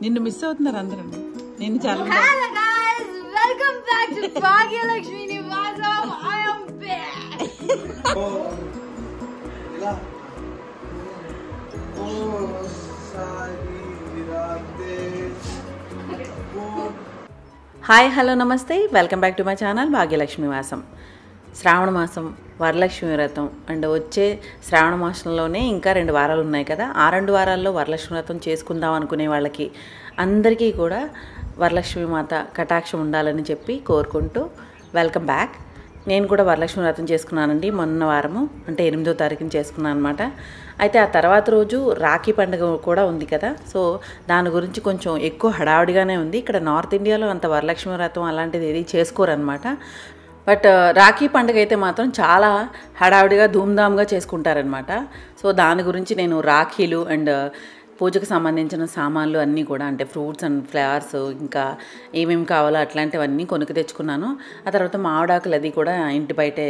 నిన్ను మిస్ అవుతున్నారు అందరూ. నేను చాలా Hello guys, welcome back to Bhagyalakshmi Nivasam. I am back. Hi hello namaste, welcome back to my channel Bhagyalakshmi వాసం. శ్రావణ మాసం, వరలక్ష్మి వ్రతం అండ్ వచ్చే శ్రావణ మాసంలోనే ఇంకా 2 వారాలు ఉన్నాయి కదా. ఆ 2 వారాల్లో వరలక్ష్మి వ్రతం చేసుకుందాం అనుకునే వాళ్ళకి అందరికీ కూడా వరలక్ష్మి మాత కటాక్షం ఉండాలని చెప్పి కోరుకుంటూ వెల్కమ్ బ్యాక్. నేను కూడా వరలక్ష్మి వ్రతం చేసుకున్నానండి మొన్న వారము, అంటే 8వ తారీఖున చేసుకున్నాను అనమాట. అయితే ఆ తర్వాత రోజు రాఖీ పండుగ కూడా ఉంది కదా. సో దాని గురించి కొంచెం ఎక్కువ హడావుడిగానే ఉంది. ఇక్కడ నార్త్ ఇండియాలో అంత వరలక్ష్మి వ్రతం అలాంటిది ఏది చేసుకోరనమాట. బట్ రాఖీ పండుగ అయితే మాత్రం చాలా హడావుడిగా ధూమ్ధామ్గా చేసుకుంటారనమాట. సో దాని గురించి నేను రాఖీలు అండ్ పూజకు సంబంధించిన సామాన్లు అన్నీ కూడా, అంటే ఫ్రూట్స్ అండ్ ఫ్లవర్స్ ఇంకా ఏమేమి కావాలో అట్లాంటివన్నీ కొనుక్కు తెచ్చుకున్నాను. ఆ తర్వాత మామిడాకులు అది కూడా ఇంటి బయటే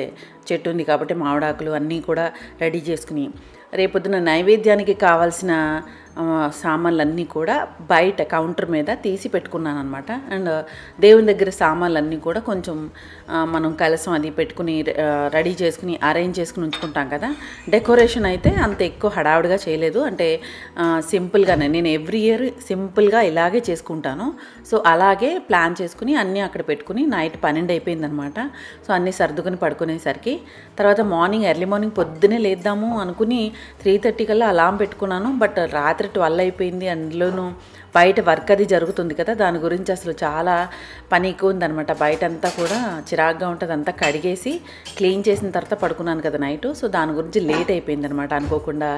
చెట్టు ఉంది కాబట్టి మామిడాకులు అన్నీ కూడా రెడీ చేసుకుని రేపొద్దున నైవేద్యానికి కావాల్సిన సామాన్లన్నీ కూడా బయట కౌంటర్ మీద తీసి పెట్టుకున్నాను అనమాట. అండ్ దేవుని దగ్గర సామాన్లన్నీ కూడా కొంచెం మనం కలసం అది పెట్టుకుని రెడీ చేసుకుని అరేంజ్ చేసుకుని ఉంచుకుంటాం కదా. డెకరేషన్ అయితే అంత ఎక్కువ హడావుడిగా చేయలేదు, అంటే సింపుల్గానే. నేను ఎవ్రీ ఇయర్ సింపుల్గా ఇలాగే చేసుకుంటాను. సో అలాగే ప్లాన్ చేసుకుని అన్నీ అక్కడ పెట్టుకుని నైట్ 12 అయిపోయిందనమాట. సో అన్నీ సర్దుకుని పడుకునేసరికి తర్వాత ఎర్లీ మార్నింగ్ పొద్దునే లేద్దాము అనుకుని 3:30 కల్లా అలారం పెట్టుకున్నాను. బట్ రాత్రి 12 అయిపోయింది. అందులోనూ బయట వర్క్ అది జరుగుతుంది కదా, దాని గురించి అసలు చాలా పని ఎక్కువ ఉందనమాట. బయట అంతా కూడా చిరాగ్గా ఉంటుంది, అంతా కడిగేసి క్లీన్ చేసిన తర్వాత పడుకున్నాను కదా నైట్. సో దాని గురించి లేట్ అయిపోయింది అనమాట. అనుకోకుండా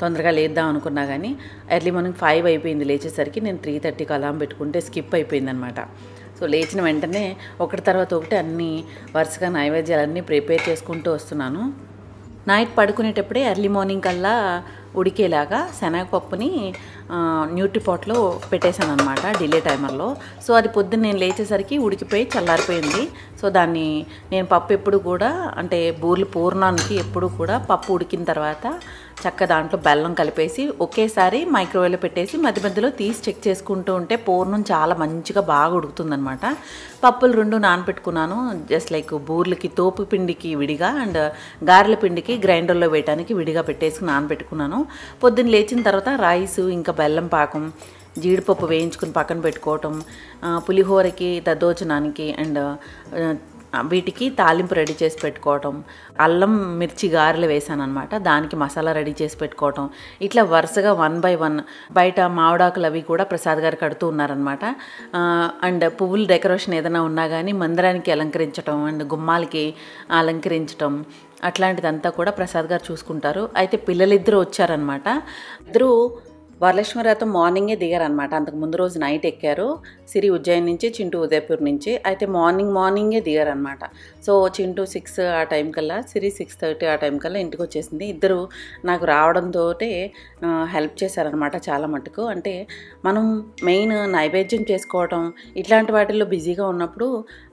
తొందరగా లేద్దాం అనుకున్నా కానీ ఎర్లీ మార్నింగ్ 5 అయిపోయింది లేచేసరికి. నేను 3:30కి అలారం పెట్టుకుంటే స్కిప్ అయిపోయింది అనమాట. సో లేచిన వెంటనే ఒకటి తర్వాత ఒకటి అన్నీ వరుసగా నైవేద్యాలన్నీ ప్రిపేర్ చేసుకుంటూ వస్తున్నాను. నైట్ పడుకునేటప్పుడే ఎర్లీ మార్నింగ్ కల్లా ఉడికేలాగా శనగపప్పుని న్యూట్రిపాట్లో పెట్టేశాను అనమాట డిలే టైమర్లో. సో అది పొద్దున్న నేను లేచేసరికి ఉడికిపోయి చల్లారిపోయింది. సో దాన్ని నేను పప్పు ఎప్పుడు కూడా, అంటే బూర్లు పూర్ణానికి ఎప్పుడు కూడా పప్పు ఉడికిన తర్వాత చక్క దాంట్లో బెల్లం కలిపేసి ఒకేసారి మైక్రోవేవ్లో పెట్టేసి మధ్య మధ్యలో తీసి చెక్ చేసుకుంటూ ఉంటే పూర్ణం చాలా మంచిగా బాగా ఉడుకుతుందనమాట. పప్పులు 2 నానపెట్టుకున్నాను, జస్ట్ లైక్ బూర్లకి తోపు పిండికి విడిగా అండ్ గారెల పిండికి గ్రైండర్లో వేయడానికి విడిగా పెట్టేసి నానపెట్టుకున్నాను. పొద్దున్న లేచిన తర్వాత రైస్ ఇంకా బెల్లం పాకం, జీడిపప్పు వేయించుకుని పక్కన పెట్టుకోవటం, పులిహోరకి దద్దోజనానికి అండ్ వీటికి తాలింపు రెడీ చేసి పెట్టుకోవటం, అల్లం మిర్చి గారెలు వేసాను అనమాట, దానికి మసాలా రెడీ చేసి పెట్టుకోవటం. ఇట్లా వరుసగా 1 by 1 బయట మామిడాకులు అవి కూడా ప్రసాద్ గారు కడుతూ ఉన్నారనమాట. అండ్ పువ్వులు డెకరేషన్ ఏదైనా ఉన్నా కానీ మందిరానికి అలంకరించడం అండ్ గుమ్మాలకి అలంకరించడం అట్లాంటిదంతా కూడా ప్రసాద్ గారు చూసుకుంటారు. అయితే పిల్లలిద్దరూ వచ్చారనమాట. ఇద్దరు వరలక్ష్మి వ్రతం మార్నింగే దిగారనమాట. అంతకు ముందు రోజు నైట్ ఎక్కారు, సిరి ఉజ్జయిన్ నుంచి, చింటూ ఉదయపూర్ నుంచి. అయితే మార్నింగే దిగారనమాట. సో చింటూ 6 ఆ టైం కల్లా, సిరి 6:30 ఆ టైం కల్లా ఇంటికి వచ్చేసింది. ఇద్దరు నాకు రావడంతో హెల్ప్ చేశారనమాట చాలా మటుకు. అంటే మనం మెయిన్ నైవేద్యం చేసుకోవటం ఇట్లాంటి వాటిల్లో బిజీగా ఉన్నప్పుడు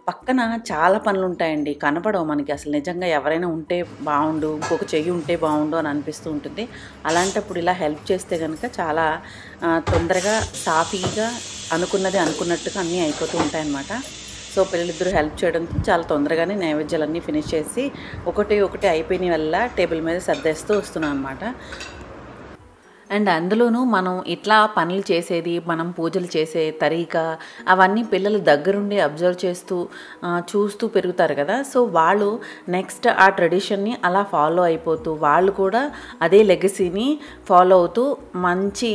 పక్కన చాలా పనులు ఉంటాయండి, కనపడవు మనకి. అసలు నిజంగా ఎవరైనా ఉంటే బాగుండు, ఇంకొక చెయ్యి ఉంటే బాగుండు అని అనిపిస్తూ ఉంటుంది. అలాంటప్పుడు ఇలా హెల్ప్ చేస్తే కనుక చాలా తొందరగా సాఫీగా అనుకున్నది అనుకున్నట్టుగా అన్నీ అయిపోతూ ఉంటాయన్నమాట. సో పిల్లలిద్దరూ హెల్ప్ చేయడంతో చాలా తొందరగానే నైవేద్యాలన్నీ ఫినిష్ చేసి ఒకటి అయిపోయిన వల్ల టేబుల్ మీద సర్దేస్తూ వస్తున్నాను అనమాట. అండ్ అందులోనూ మనం ఇట్లా పనులు చేసేది, మనం పూజలు చేసే తరీకా అవన్నీ పిల్లలు దగ్గరుండి అబ్జర్వ్ చేస్తూ చూస్తూ పెరుగుతారు కదా. సో వాళ్ళు నెక్స్ట్ ఆ ట్రెడిషన్ని అలా ఫాలో అయిపోతూ వాళ్ళు కూడా అదే లెగసీని ఫాలో అవుతూ మంచి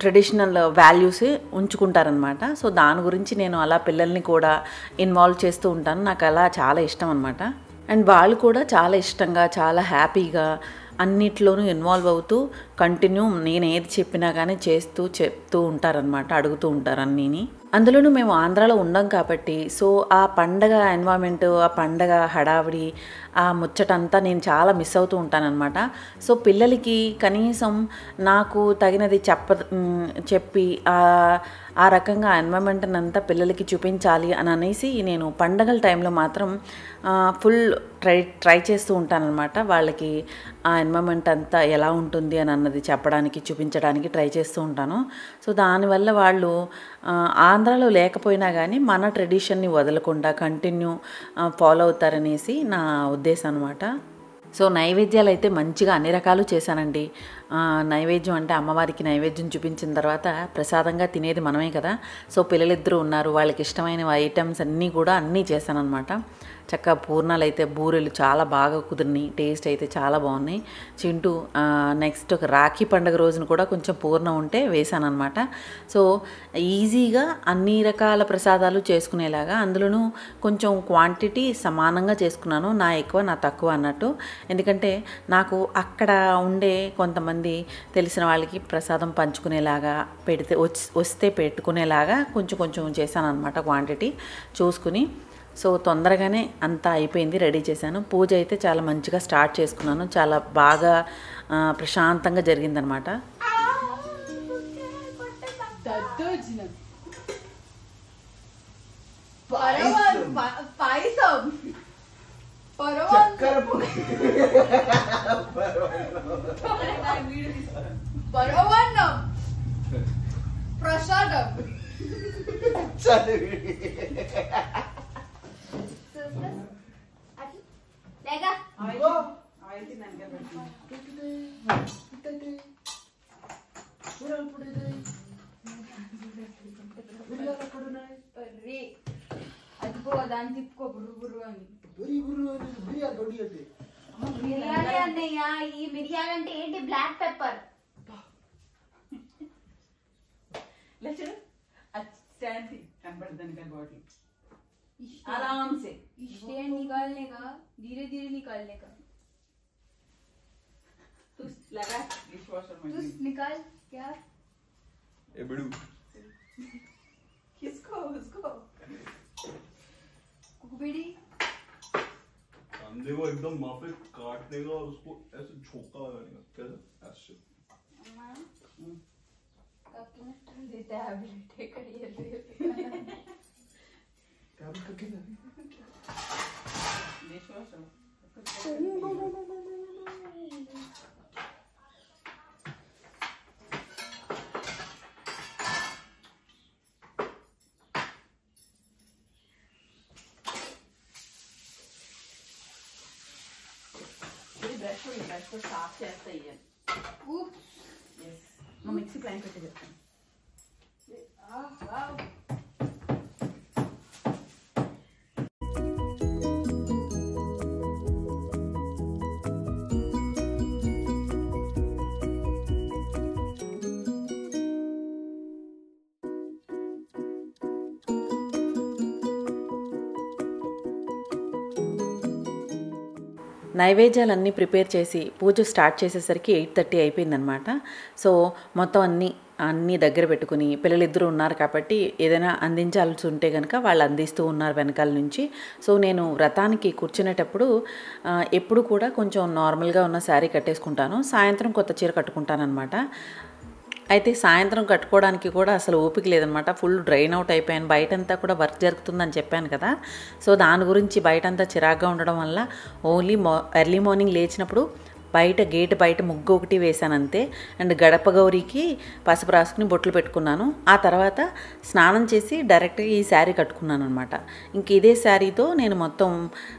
ట్రెడిషనల్ వాల్యూస్ ఉంచుకుంటారనమాట. సో దాని గురించి నేను అలా పిల్లల్ని కూడా ఇన్వాల్వ్ చేస్తూ ఉంటాను. నాకు అలా చాలా ఇష్టం అనమాట. అండ్ వాళ్ళు కూడా చాలా ఇష్టంగా చాలా హ్యాపీగా అన్నిట్లోనూ ఇన్వాల్వ్ అవుతూ కంటిన్యూ నేను ఏది చెప్పినా కానీ చెప్తూ ఉంటారనమాట, అడుగుతూ ఉంటారు అన్నీని. అందులోనూ మేము ఆంధ్రాలో ఉండం కాబట్టి సో ఆ పండగ ఎన్వైరన్మెంట్, ఆ పండగ హడావిడి, ఆ ముచ్చటంతా నేను చాలా మిస్ అవుతూ ఉంటానన్నమాట. సో పిల్లలకి కనీసం నాకు తగినది చెప్పి ఆ రకంగా ఎన్వైరన్మెంట్ని అంతా పిల్లలకి చూపించాలి అని అనేసి నేను పండగల టైంలో మాత్రం ఫుల్ ట్రై చేస్తూ ఉంటానన్నమాట. వాళ్ళకి ఆ ఎన్వైరన్మెంట్ అంతా ఎలా ఉంటుంది అని అన్నది చెప్పడానికి చూపించడానికి ట్రై చేస్తూ ఉంటాను. సో దానివల్ల వాళ్ళు ఆంధ్రాలో లేకపోయినా కానీ మన ట్రెడిషన్ని వదలకుండా కంటిన్యూ ఫాలో అవుతారనేసి నా ఉద్దేశం అనమాట. సో నైవేద్యాలు అయితే మంచిగా అన్ని రకాలు చేశానండి. నైవేద్యం అంటే అమ్మవారికి నైవేద్యం చూపించిన తర్వాత ప్రసాదంగా తినేది మనమే కదా. సో పిల్లలిద్దరూ ఉన్నారు, వాళ్ళకి ఇష్టమైన ఐటమ్స్ అన్నీ కూడా అన్నీ చేశానన్నమాట. చక్కగా పూర్ణాలు అయితే బూరెలు చాలా బాగా కుదిరినాయి, టేస్ట్ అయితే చాలా బాగున్నాయి. చింటూ నెక్స్ట్ ఒక రాఖీ పండుగ రోజున కూడా కొంచెం పూర్ణం ఉంటే వేసాను అనమాట. సో ఈజీగా అన్ని రకాల ప్రసాదాలు చేసుకునేలాగా, అందులోనూ కొంచెం క్వాంటిటీ సమానంగా చేసుకున్నాను, నా ఎక్కువ నా తక్కువ అన్నట్టు. ఎందుకంటే నాకు అక్కడ ఉండే కొంతమంది తెలిసిన వాళ్ళకి ప్రసాదం పంచుకునేలాగా వస్తే పెట్టుకునేలాగా కొంచెం కొంచెం చేశాను అనమాట, క్వాంటిటీ చూసుకుని. సో తొందరగానే అంతా అయిపోయింది, రెడీ చేశాను. పూజ అయితే చాలా మంచిగా స్టార్ట్ చేసుకున్నాను, చాలా బాగా ప్రశాంతంగా జరిగిందనమాట. ప్రసాదం దాన్ని తిప్పుకో బుర్రు అని. బిర్యానీ అన్నయ్య, ఈ బిర్యానీ అంటే ఏంటి? Black pepper. आराम से स्टैंड निकालने का, धीरे धीरे निकालने का. तू लगा डिशवॉशर में, तू निकाल क्या? ए बिड़ू किसको? उसको कुकबीड़ी अंडे को एकदम माफे काटने का और उसको ऐसे झोंका लगाने का, कैसे ऐसे देता है बेटे करिए क्या करके डिशवॉशर. బ్రష్ తో సాఫ్ చేస్తాయి. మిక్సీ ప్లాన్ పెట్టి చెప్తాను. నైవేద్యాలన్నీ ప్రిపేర్ చేసి పూజ స్టార్ట్ చేసేసరికి 8:30 అయిపోయిందనమాట. సో మొత్తం అన్నీ దగ్గర పెట్టుకుని, పిల్లలిద్దరూ ఉన్నారు కాబట్టి ఏదైనా అందించాల్సి ఉంటే కనుక వాళ్ళు అందిస్తూ ఉన్నారు వెనకాల నుంచి. సో నేను వ్రతానికి కూర్చునేటప్పుడు ఎప్పుడు కూడా కొంచెం నార్మల్గా ఉన్న శారీ కట్టేసుకుంటాను, సాయంత్రం కొత్త చీర కట్టుకుంటానమాట. అయితే సాయంత్రం కట్టుకోవడానికి కూడా అసలు ఓపిక లేదనమాట, ఫుల్ డ్రైన్ అవుట్ అయిపోయాను. బయటంతా కూడా వర్క్ జరుగుతుందని చెప్పాను కదా. సో దాని గురించి బయటంతా చిరాగ్గా ఉండడం వల్ల ఓన్లీ ఎర్లీ మార్నింగ్ లేచినప్పుడు గేట్ బయట ముగ్గు ఒకటి వేశాను అంతే. అండ్ గడప గౌరికి పసుపు రాసుకుని బొట్లు పెట్టుకున్నాను. ఆ తర్వాత స్నానం చేసి డైరెక్ట్గా ఈ శారీ కట్టుకున్నాను అనమాట. ఇంక ఇదే శారీతో నేను మొత్తం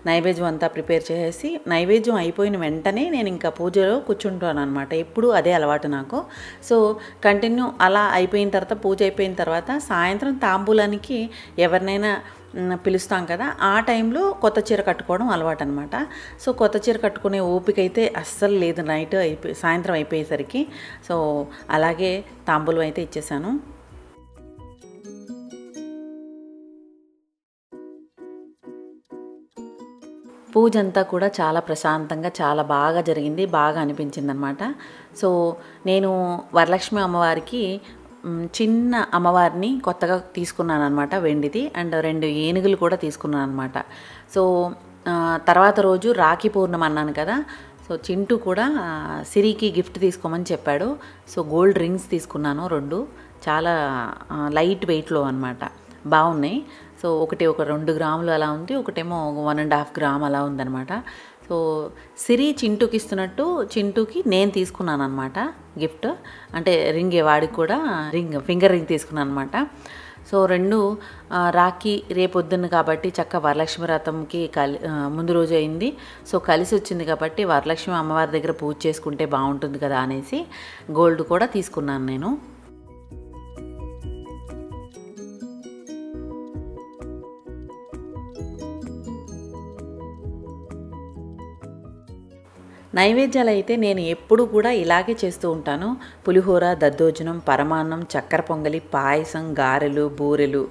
నైవేద్యం అంతా ప్రిపేర్ చేసేసి, నైవేద్యం అయిపోయిన వెంటనే నేను ఇంకా పూజలో కూర్చుంటాను అనమాట. ఎప్పుడు అదే అలవాటు నాకు. సో కంటిన్యూ అలా అయిపోయిన తర్వాత, పూజ అయిపోయిన తర్వాత సాయంత్రం తాంబూలానికి ఎవరినైనా పిలుస్తాం కదా, ఆ టైంలో కొత్త చీర కట్టుకోవడం అలవాటు అనమాట. సో కొత్త చీర కట్టుకునే ఓపిక అయితే అస్సలు లేదు సాయంత్రం అయిపోయేసరికి. సో అలాగే తాంబూలం అయితే ఇచ్చేసాను. పూజ అంతా కూడా చాలా ప్రశాంతంగా చాలా బాగా జరిగింది, బాగా అనిపించింది అనమాట. సో నేను వరలక్ష్మి అమ్మవారికి చిన్న అమ్మవారిని కొత్తగా తీసుకున్నాను అనమాట, వెండిది. అండ్ 2 ఏనుగులు కూడా తీసుకున్నాను అనమాట. సో తర్వాత రోజు రాఖీ పూర్ణిమ అన్నాను కదా. సో చింటూ కూడా సిరికి గిఫ్ట్ తీసుకోమని చెప్పాడు. సో గోల్డ్ రింగ్స్ తీసుకున్నాను 2, చాలా లైట్ వెయిట్లో అనమాట, బాగున్నాయి. సో ఒకటి 2 గ్రాములు అలా ఉంది, ఒకటేమో 1.5 గ్రామ్ అలా ఉందనమాట. సో సిరి చింటూకి ఇస్తున్నట్టు చింటూకి నేను తీసుకున్నాను అనమాట గిఫ్ట్. అంటే రింగ్ వాడికి కూడా ఫింగర్ రింగ్ తీసుకున్నాను అనమాట. సో రెండు రాఖీ రేపొద్దున్న కాబట్టి చక్క వరలక్ష్మి వ్రతంకి ముందు రోజు అయింది. సో కలిసి వచ్చింది కాబట్టి వరలక్ష్మి అమ్మవారి దగ్గర పూజ చేసుకుంటే బాగుంటుంది కదా అనేసి గోల్డ్ కూడా తీసుకున్నాను నేను. నైవేద్యాలు అయితే నేను ఎప్పుడు కూడా ఇలాగే చేస్తూ ఉంటాను. పులిహోర, దద్దోజనం, పరమాన్నం, చక్కెర పొంగలి, పాయసం, గారెలు, బూరెలు,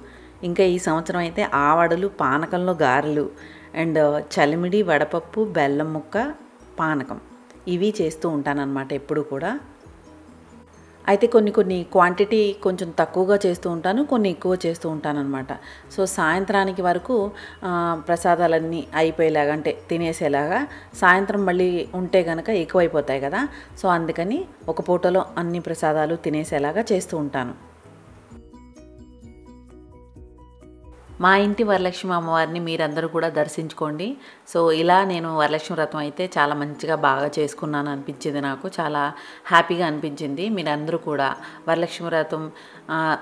ఇంకా ఈ సంవత్సరం అయితే ఆవడలు, పానకంలో గారెలు అండ్ చలిమిడి, వడపప్పు, బెల్లం ముక్క, పానకం ఇవి చేస్తూ ఉంటానన్నమాట ఎప్పుడు కూడా. అయితే కొన్ని క్వాంటిటీ కొంచెం తక్కువగా చేస్తూ ఉంటాను, కొన్ని ఎక్కువ చేస్తూ ఉంటాను అనమాట. సో సాయంత్రానికి వరకు ప్రసాదాలన్నీ అయిపోయేలాగా అంటే తినేసేలాగా, సాయంత్రం మళ్ళీ ఉంటే కనుక ఎక్కువైపోతాయి కదా. సో అందుకని ఒక పూటలో అన్ని ప్రసాదాలు తినేసేలాగా చేస్తూ ఉంటాను. మా ఇంటి వరలక్ష్మి అమ్మవారిని మీరందరూ కూడా దర్శించుకోండి. సో ఇలా నేను వరలక్ష్మి వ్రతం అయితే చాలా మంచిగా బాగా చేసుకున్నాను అనిపించింది, నాకు చాలా హ్యాపీగా అనిపించింది. మీరందరూ కూడా వరలక్ష్మి వ్రతం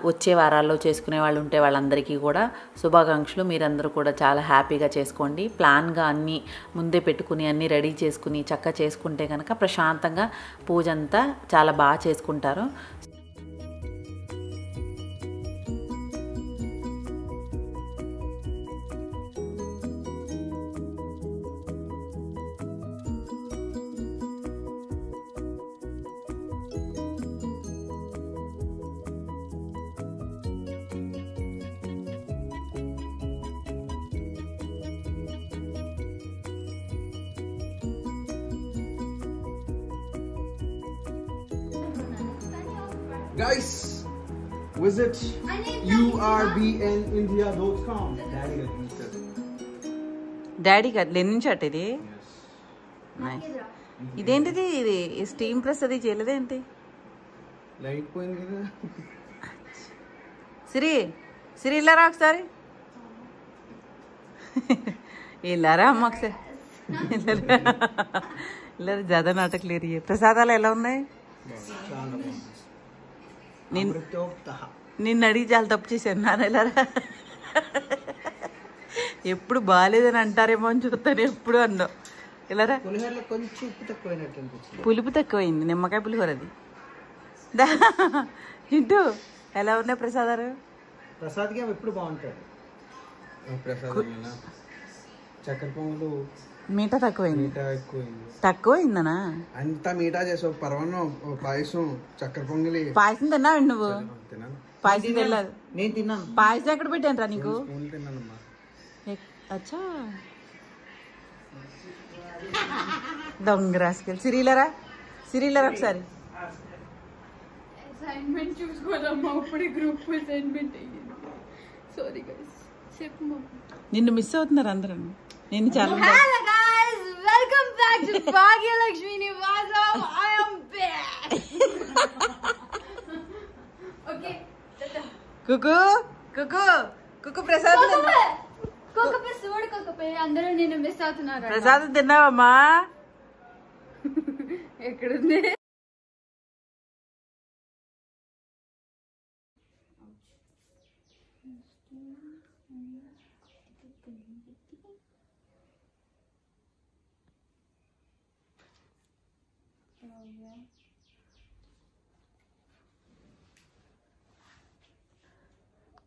వచ్చే వారాల్లో చేసుకునే వాళ్ళు ఉంటే వాళ్ళందరికీ కూడా శుభాకాంక్షలు. మీరందరూ కూడా చాలా హ్యాపీగా చేసుకోండి. ప్లాన్గా అన్నీ ముందే పెట్టుకుని అన్నీ రెడీ చేసుకుని చక్కగా చేసుకుంటే కనుక ప్రశాంతంగా పూజ అంతా చాలా బాగా చేసుకుంటారు. Guys, visit urbnindia.com. డాడీ కదా లెనిన్ షర్ట్ ఇది. ఇదేంటిది, ఇది స్టీమ్ ప్రెస్ అది చేయలేదేంటి? లైట్ పోయింది కదా. సిరి ఇల్లారా ఒకసారి, ఇల్లారా అమ్మ ఒకసారి ఇల్లారా. జ్యాదా నాటక లేరు. ప్రసాదాలు ఎలా ఉన్నాయి? నిన్ను అడిగి చాలా తప్పు చేశాను నాన్న. ఇల్లారా ఎప్పుడు బాగాలేదని అంటారేమో అని చూస్తాను, ఎప్పుడు అన్నావు. ఇలారా కొంచెం ఉప్పు తక్కువైనట్టు అనిపించింది. పులుపు తక్కువైంది, నిమ్మకాయ పులిహోర అది. ఇంటూ ఎలా ఉన్నాయి ప్రసాదాలు? ప్రసాద్కి ఎప్పుడు బాగుంటాడు. ప్రసాదం చక్కెర పొంగలు మీఠా తక్కువైంది. తక్కువైందనా? అంతా మీఠా చేసావు. పరమాన్నం, పాయసం, చక్కెర పొంగలి. పాయసం తిన్నావు నువ్వు? పాయసం తినలేదు. నేను తిన్నాను. పాయసం ఎక్కడ పెట్టాను నీకు? తిన్నానమ్మా. అచ్చా దొంగ రాసుకెళ్ళి. సిరిలరా ఒకసారి. అసైన్మెంట్ చూసుకోవాలమ్మా, ఇప్పుడే గ్రూప్ అసైన్మెంట్ అయ్యింది. సారీ గైస్, చెప్పు. నిన్ను మిస్ అవుతున్నారు అందరూ. నేను చాలా Hello guys, welcome back to Bhagyalakshmi Nivasam. I am back. Okay. Kuku ప్రసాదం కోకపే సోడ్ కోకపే అందరూ నేను మిస్ అవుతున్నారు. ప్రసాదం తిన్నావమ్మా? ఎక్కడుంది?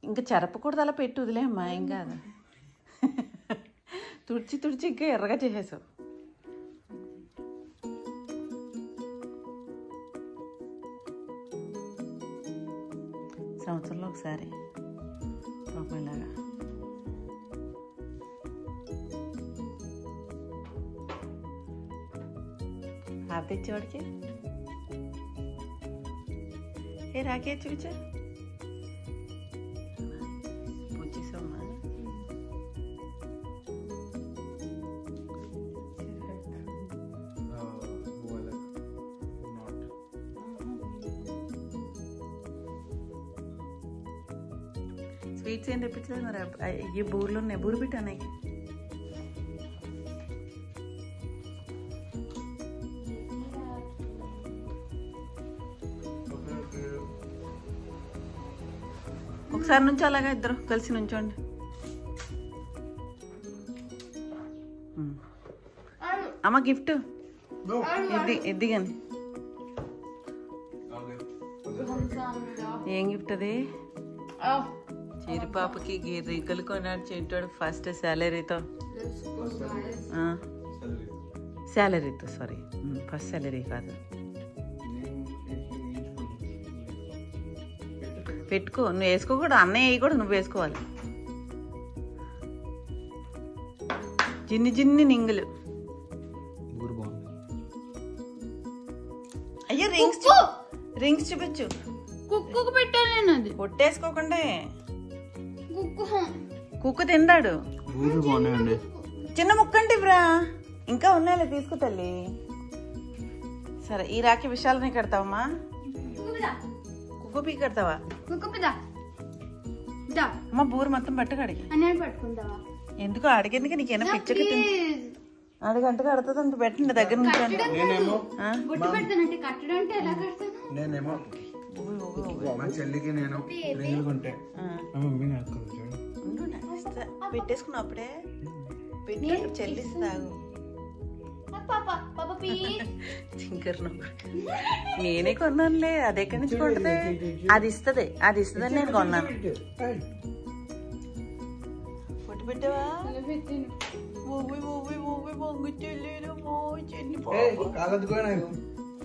ఇంకా చెరపకూడదు, అలా పెట్టి వదిలే అమ్మా, ఏం కాదు. తుడిచి ఇంకా ఎర్రగా చేసేసావు. సంవత్సరంలో ఒకసారి పాపలాగా. హాఫ్ తెచ్చేవాడికి ఏ రాకే చూచా పూచేసమ్మా. స్వీట్స్ ఏం తెప్పించలేదు మరి? ఈ బూర్లు ఉన్నాయి, బూరు పెట్టాను. ఒకసారి నుంచి అలాగా ఇద్దరు కలిసి నుంచోండి. అమ్మ గిఫ్ట్ ఇది కానీ ఏం గిఫ్ట్ అది? చిరుపాపకి రిగ్గలు కొన్నాడు చింటాడు ఫస్ట్ శాలరీతో. సారీ ఫస్ట్ శాలరీ కాదు. పెట్టుకో, నువ్వు వేసుకోకూడదు, అన్నయ్య వేయి కూడా నువ్వు వేసుకోవాలి. జిన్ని నింగులు. అయ్యో రింగ్స్ చూపించు. కుక్కకు పెట్టాను నేను. అది పొట్టేసుకోకుండా కుక్క తిందాడు. చిన్న ముక్కండి బ్రా, ఇంకా ఉన్నాయిలే తీసుకో తల్లి. సరే ఈ రాఖీ విషయాలని కడతావమ్మా? కుక్క పీ కడతావా? అమ్మ బూరు మొత్తం పట్టుకడిగి పట్టుకుంటావా? ఎందుకు అడిగేందుకు నీకేనా పిచ్చకి అది గంటగా అడుతుంది అంత పెట్టండి దగ్గర నుంచి. నేనేమో మా చెల్లికి నేను రింగులు కొంటే మమ్మీ నాకు పెట్టేసుకున్నావు అప్పుడే పెట్టి చెల్లిస్తాగు. నేనే కొన్నానులే, అది ఎక్కడి నుంచి కొంటది? అది ఇస్తుందని నేను కొన్నాను. పొట్టు పెట్టావా?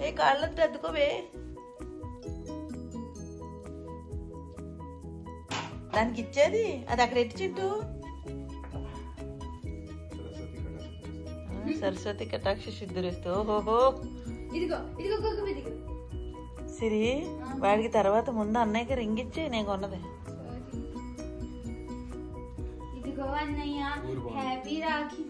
ఏ కాళ్ళకి అద్దుకోవే. దానికి ఇచ్చేది అది అక్కడ ఎట్టి చింటూ. సరస్వతి కటాక్ష సిద్ధురిస్తూ. ఓహోహో సిరి, వాడికి తర్వాత ముందు అన్నయ్యకి రింగ్ ఇచ్చి నేను కొన్నది. ఇదిగో అన్నయ్య, హ్యాపీ రాఖీ.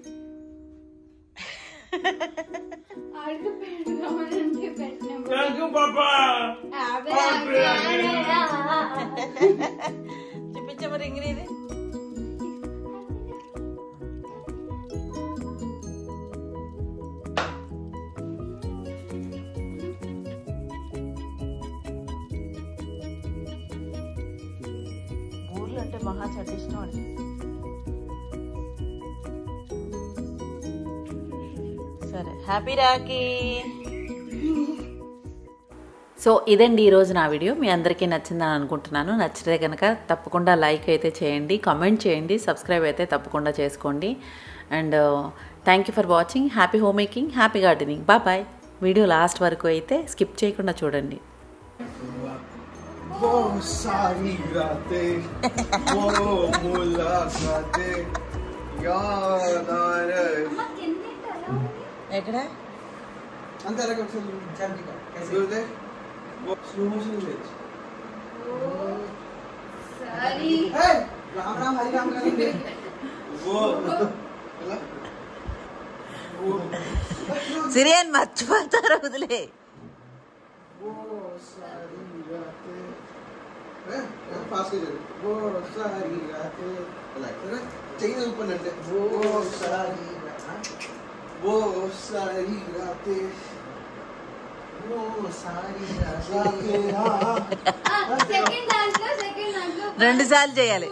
చూపించమ్మ రింగ్ ఇది. ఊర్లు అంటే మహా చెడ్డ ఇష్టం అండి. సరే హ్యాపీ రాఖీ. సో ఇదండి ఈరోజు నా వీడియో. మీ అందరికీ నచ్చిందని అనుకుంటున్నాను. నచ్చితే కనుక తప్పకుండా లైక్ అయితే చేయండి, కమెంట్ చేయండి, సబ్స్క్రైబ్ అయితే తప్పకుండా చేసుకోండి. And thank you for watching. Happy home making, happy gardening. Bye. Video last వరకు అయితే స్కిప్ చేయకుండా చూడండి. ఎక్కడ అంతే राम राम हरि राम करेंगे वो సిరియన్ మర్చిపోతారు వదిలే. वो सारी रातें फास्ट कर वो सारी रातें लाइक चाहिए ऊपर नंटे वो सारी रातें సెకండ్ దాంట్లో రెండు సార్లు చేయాలి.